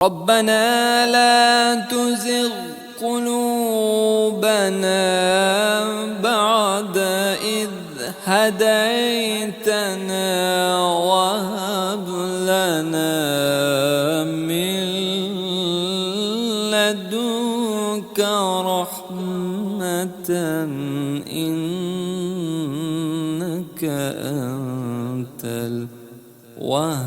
ربنا لا تزغ قلوبنا بعد إذ هديتنا وهب لنا من لدنك رحمة إنك أنت الوهاب.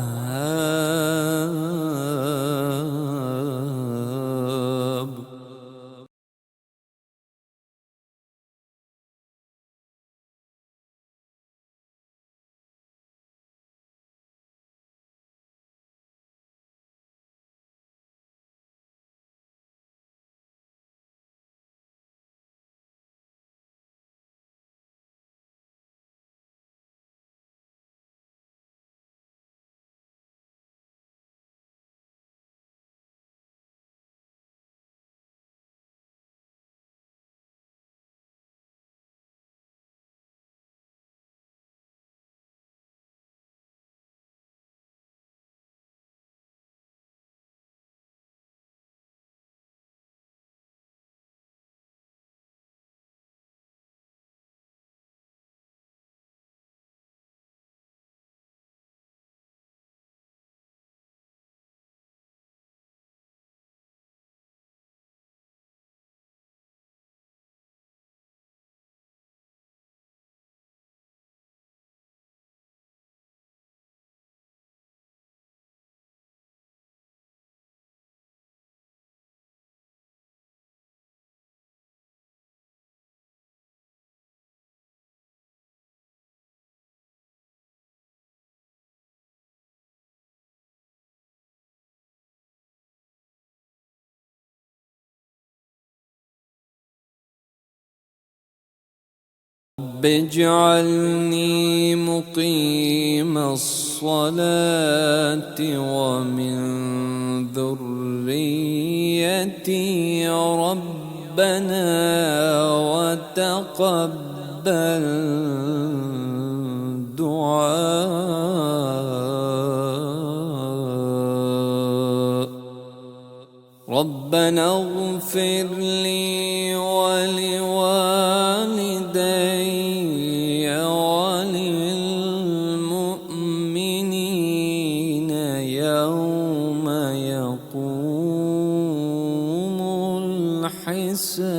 رب اجعلني مقيم الصلاة ومن ذريتي ربنا وتقبل دعاء. ربنا اغفر لي ولوالدي وللمؤمنين يوم يقوم الحساب.